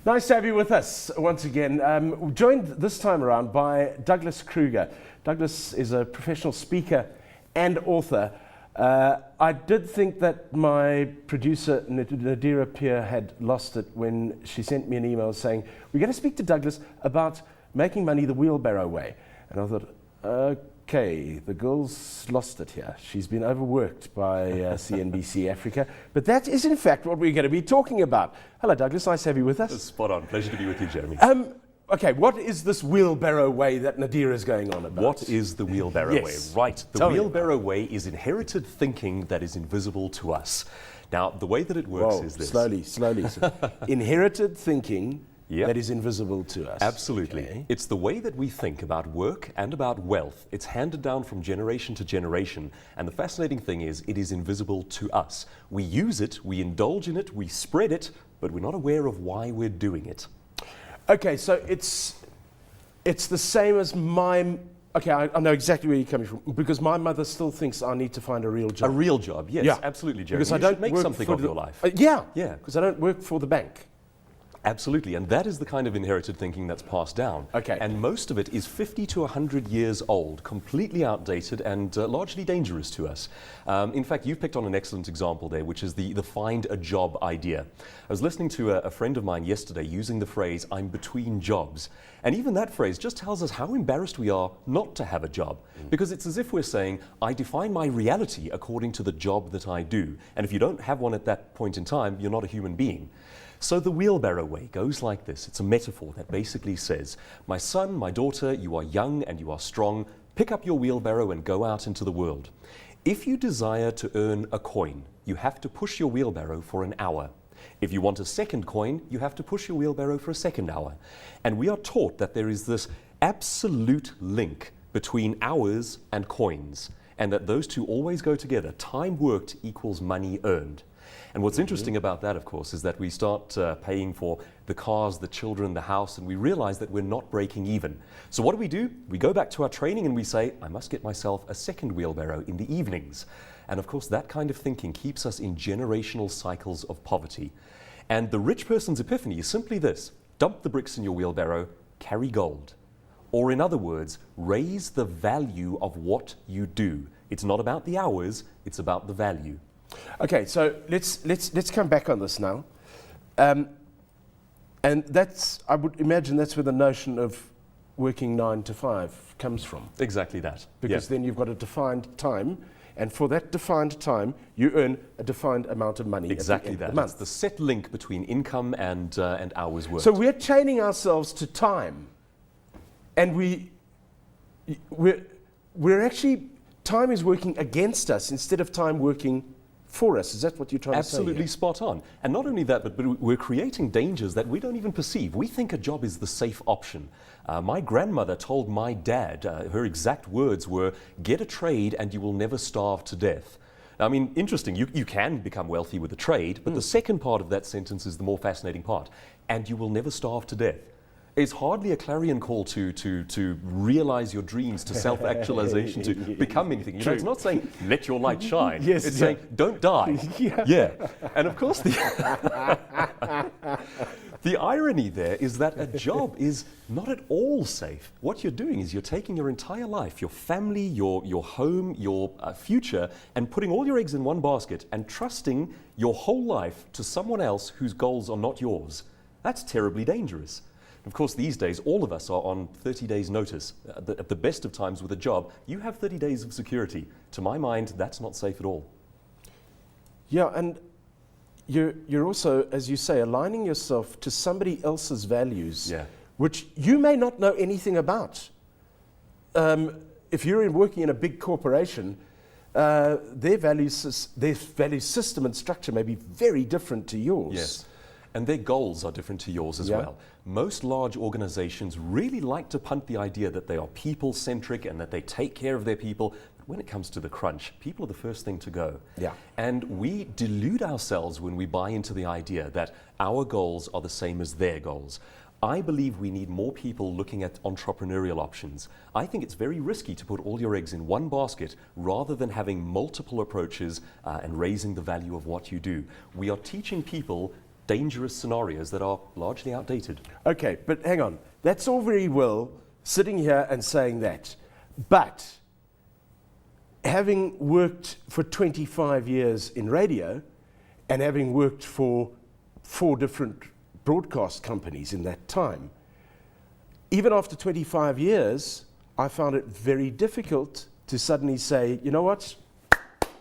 Nice to have you with us once again. Joined this time around by Douglas Kruger. Douglas is a professional speaker and author. I did think that my producer, Nadira Peer, had lost it when she sent me an email saying, we're going to speak to Douglas about making money the wheelbarrow way. And I thought, okay, the girl's lost it here. She's been overworked by CNBC Africa. But that is, in fact, what we're going to be talking about. Hello, Douglas. Nice to have you with us. Spot on. Pleasure to be with you, Jeremy. Okay, what is this wheelbarrow way that Nadira is going on about? What is the wheelbarrow way? Right. The wheelbarrow way is inherited thinking that is invisible to us. Now, the way that it works is this. Slowly. Inherited thinking that is invisible to us. Absolutely. Okay. It's the way that we think about work and about wealth. It's handed down from generation to generation. And the fascinating thing is, it is invisible to us. We use it, we indulge in it, we spread it, but we're not aware of why we're doing it. Okay, so it's the same as my... Okay, I know exactly where you're coming from, because my mother still thinks I need to find a real job. A real job, yes, yeah. Absolutely, Jeremy. Because I don't make make something of your life. Yeah, because I don't work for the bank. Absolutely, and that is the kind of inherited thinking that's passed down. Okay. And most of it is 50 to 100 years old, completely outdated and largely dangerous to us. In fact, you've picked on an excellent example there, which is the find a job idea. I was listening to a friend of mine yesterday using the phrase, I'm between jobs. And even that phrase just tells us how embarrassed we are not to have a job. Because it's as if we're saying, I define my reality according to the job that I do. And if you don't have one at that point in time, you're not a human being. So the wheelbarrow way goes like this. It's a metaphor that basically says, my son, my daughter, you are young and you are strong. Pick up your wheelbarrow and go out into the world. If you desire to earn a coin, you have to push your wheelbarrow for an hour. If you want a second coin, you have to push your wheelbarrow for a second hour. And we are taught that there is this absolute link between hours and coins, and that those two always go together. Time worked equals money earned. And what's interesting about that, of course, is that we start paying for the cars, the children, the house, and we realize that we're not breaking even. So what do? We go back to our training and we say, I must get myself a second wheelbarrow in the evenings. And of course, that kind of thinking keeps us in generational cycles of poverty. And the rich person's epiphany is simply this: dump the bricks in your wheelbarrow, carry gold. Or in other words, raise the value of what you do. It's not about the hours, it's about the value. Okay, so let's come back on this now, and I would imagine that's where the notion of working 9 to 5 comes from. Exactly that. Because then you've got a defined time, and for that defined time, you earn a defined amount of money. Exactly at the end that. of the month. It's the set link between income and hours worked. So we're chaining ourselves to time, and we're actually, time is working against us instead of time working for us. Is that what you're trying to say? Absolutely spot on. And not only that, but we're creating dangers that we don't even perceive. We think a job is the safe option. My grandmother told my dad, her exact words were, get a trade and you will never starve to death. I mean, interesting, you can become wealthy with a trade, but the second part of that sentence is the more fascinating part. And you will never starve to death. It's hardly a clarion call to realize your dreams, to self-actualization, to become anything. You know, it's not saying, let your light shine. It's saying, don't die. And of course, the irony there is that a job is not at all safe. What you're doing is you're taking your entire life, your family, your home, your future, and putting all your eggs in one basket and trusting your whole life to someone else whose goals are not yours. That's terribly dangerous. Of course, these days, all of us are on 30 days' notice. At the best of times with a job, you have 30 days of security. To my mind, that's not safe at all. Yeah, and you're also, as you say, aligning yourself to somebody else's values, which you may not know anything about. If you're working in a big corporation, their value system and structure may be very different to yours. Yes. And their goals are different to yours as well. Most large organizations really like to punt the idea that they are people-centric and that they take care of their people. But when it comes to the crunch, people are the first thing to go. And we delude ourselves when we buy into the idea that our goals are the same as their goals. I believe we need more people looking at entrepreneurial options. I think it's very risky to put all your eggs in one basket rather than having multiple approaches and raising the value of what you do. We are teaching people dangerous scenarios that are largely outdated. Okay, but hang on. That's all very well sitting here and saying that. But having worked for 25 years in radio and having worked for 4 different broadcast companies in that time, even after 25 years, I found it very difficult to suddenly say, you know what,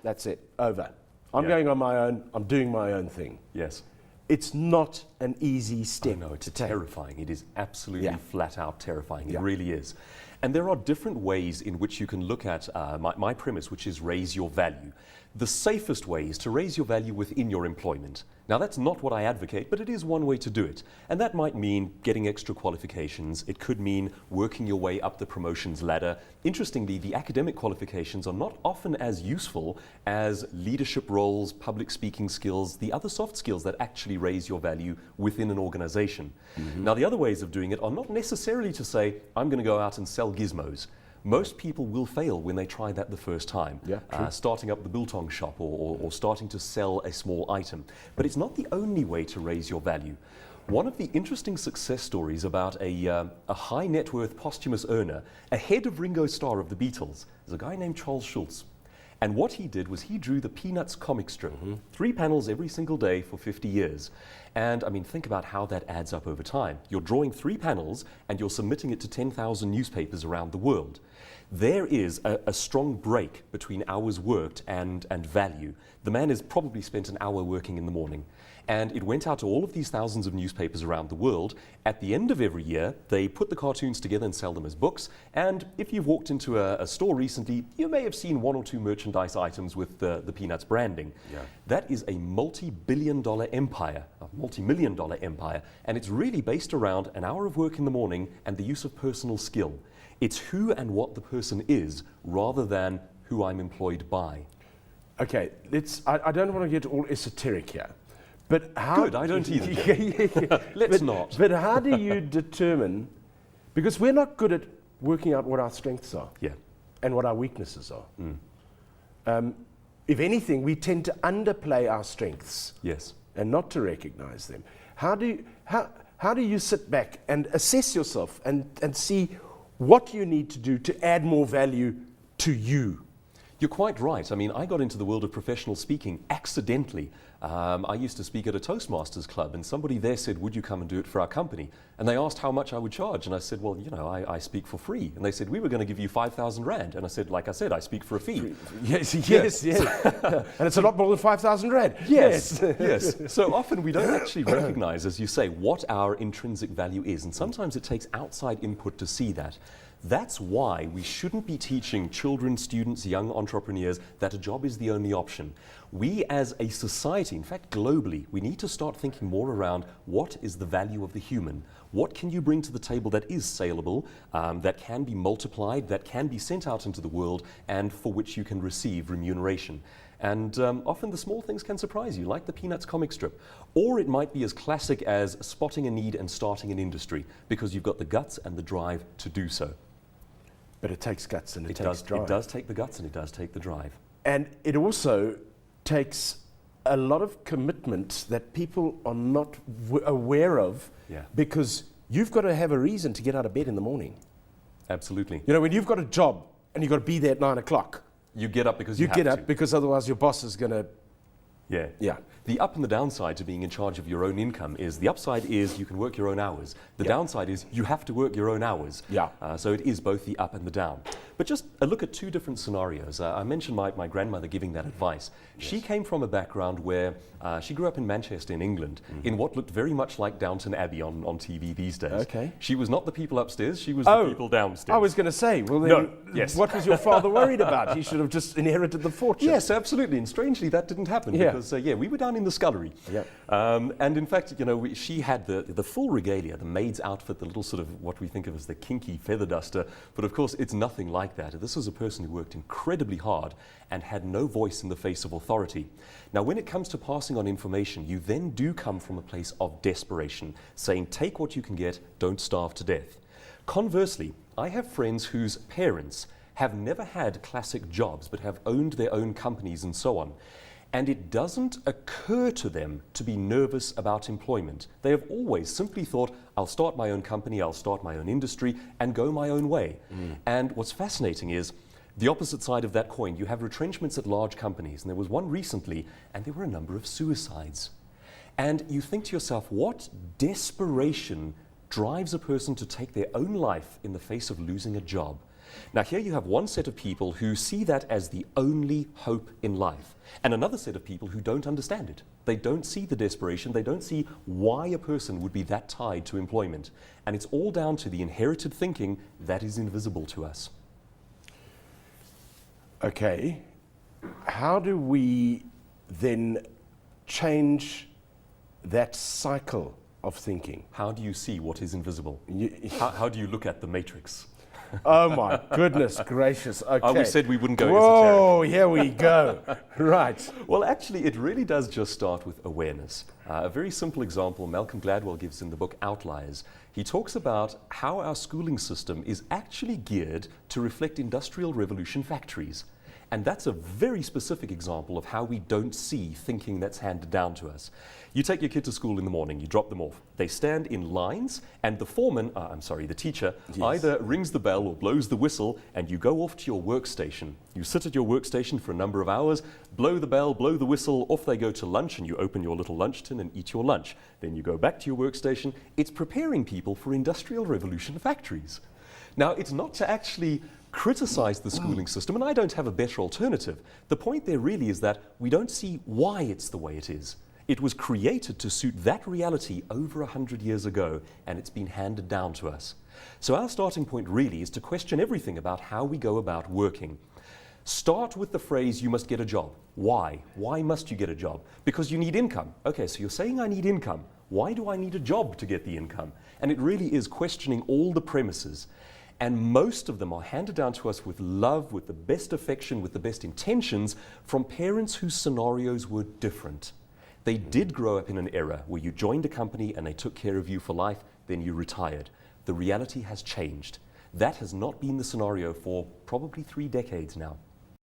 that's it, over. I'm going on my own, I'm doing my own thing. Yes. It's not an easy step. No, it's to take. terrifying. It is absolutely flat out terrifying. Yeah. It really is. And there are different ways in which you can look at my premise, which is raise your value. The safest way is to raise your value within your employment. Now, that's not what I advocate, but it is one way to do it. And that might mean getting extra qualifications. It could mean working your way up the promotions ladder. Interestingly, the academic qualifications are not often as useful as leadership roles, public speaking skills, the other soft skills that actually raise your value within an organization. Mm-hmm. Now, the other ways of doing it are not necessarily to say, I'm going to go out and sell gizmos. Most people will fail when they try that the first time, starting up the biltong shop or starting to sell a small item. But it's not the only way to raise your value. One of the interesting success stories about a high net worth posthumous earner, ahead of Ringo Starr of the Beatles, is a guy named Charles Schulz. And what he did was he drew the Peanuts comic strip, 3 panels every single day for 50 years. And I mean, think about how that adds up over time. You're drawing 3 panels and you're submitting it to 10,000 newspapers around the world. There is a strong break between hours worked and value. The man has probably spent an hour working in the morning. And it went out to all of these thousands of newspapers around the world. At the end of every year, they put the cartoons together and sell them as books. And if you've walked into a store recently, you may have seen 1 or 2 merchandise items with the Peanuts branding. Yeah. That is a multi-billion-dollar empire, a multi-million-dollar empire. And it's really based around an hour of work in the morning and the use of personal skill. It's who and what the person is rather than who I'm employed by. Okay, I don't want to get all esoteric here. But how Good, I don't either. Let's not. But how do you determine, because we're not good at working out what our strengths are and what our weaknesses are. If anything, we tend to underplay our strengths and not to recognize them. How do you sit back and assess yourself and see what you need to do to add more value to you? You're quite right. I mean, I got into the world of professional speaking accidentally. I used to speak at a Toastmasters club, and somebody there said, would you come and do it for our company? And they asked how much I would charge, and I said, well, you know, I speak for free. And they said, we were going to give you 5,000 Rand. And I said, like I said, I speak for a fee. Yes. And it's a lot more than 5,000 Rand. Yes. So often we don't actually recognize, as you say, what our intrinsic value is. And sometimes it takes outside input to see that. That's why we shouldn't be teaching children, students, young entrepreneurs that a job is the only option. We as a society, in fact globally, we need to start thinking more around what is the value of the human. What can you bring to the table that is saleable, that can be multiplied, that can be sent out into the world, and for which you can receive remuneration. And often the small things can surprise you, like the Peanuts comic strip. Or it might be as classic as spotting a need and starting an industry, because you've got the guts and the drive to do so. But it takes guts and it takes drive. It does take the guts and it does take the drive. And it also takes a lot of commitment that people are not aware of, because you've got to have a reason to get out of bed in the morning. Absolutely. You know, when you've got a job and you've got to be there at 9 o'clock. You get up because you have to. You get up because otherwise your boss is going to... Yeah. The up and the downside to being in charge of your own income is, the upside is you can work your own hours. The downside is you have to work your own hours. So it is both the up and the down. But just a look at 2 different scenarios. I mentioned my grandmother giving that advice. She came from a background where she grew up in Manchester in England, in what looked very much like Downton Abbey on TV these days. Okay. She was not the people upstairs, she was the people downstairs. I was going to say, well then, what was your father worried about? He should have just inherited the fortune. Yes, absolutely. And strangely, that didn't happen because, we were down in the scullery. And in fact, you know, she had the full regalia, the maid's outfit, the little sort of what we think of as the kinky feather duster. But of course, it's nothing like that. This was a person who worked incredibly hard and had no voice in the face of authority. Now, when it comes to passing on information, you then do come from a place of desperation, saying, take what you can get, don't starve to death. Conversely, I have friends whose parents have never had classic jobs, but have owned their own companies and so on. And it doesn't occur to them to be nervous about employment. They have always simply thought, I'll start my own company, I'll start my own industry, and go my own way. And what's fascinating is the opposite side of that coin. You have retrenchments at large companies, and there was one recently, and there were a number of suicides. And you think to yourself, what desperation drives a person to take their own life in the face of losing a job? Now here you have one set of people who see that as the only hope in life, and another set of people who don't understand it. They don't see the desperation, they don't see why a person would be that tied to employment. And it's all down to the inherited thinking that is invisible to us. Okay, how do we then change that cycle of thinking? How do you see what is invisible? How do you look at the matrix? Oh my goodness gracious, okay. We said we wouldn't go Whoa, esoteric. here we go. Right. Well, actually, it really does just start with awareness. A very simple example Malcolm Gladwell gives in the book Outliers. He talks about how our schooling system is actually geared to reflect Industrial Revolution factories. And that's a very specific example of how we don't see thinking that's handed down to us. You take your kid to school in the morning, you drop them off. They stand in lines, and the the teacher, yes, either rings the bell or blows the whistle, and you go off to your workstation. You sit at your workstation for a number of hours, blow the bell, blow the whistle, off they go to lunch, and you open your little lunch tin and eat your lunch. Then you go back to your workstation. It's preparing people for Industrial Revolution factories. Now, it's not to actually criticize the schooling system, and I don't have a better alternative. The point there really is that we don't see why it's the way it is. It was created to suit that reality over 100 years ago, and it's been handed down to us. So our starting point really is to question everything about how we go about working. Start with the phrase, you must get a job. Why? Why must you get a job? Because you need income. Okay, so you're saying I need income. Why do I need a job to get the income? And it really is questioning all the premises. And most of them are handed down to us with love, with the best affection, with the best intentions from parents whose scenarios were different. They did grow up in an era where you joined a company and they took care of you for life, then you retired. The reality has changed. That has not been the scenario for probably 3 decades now.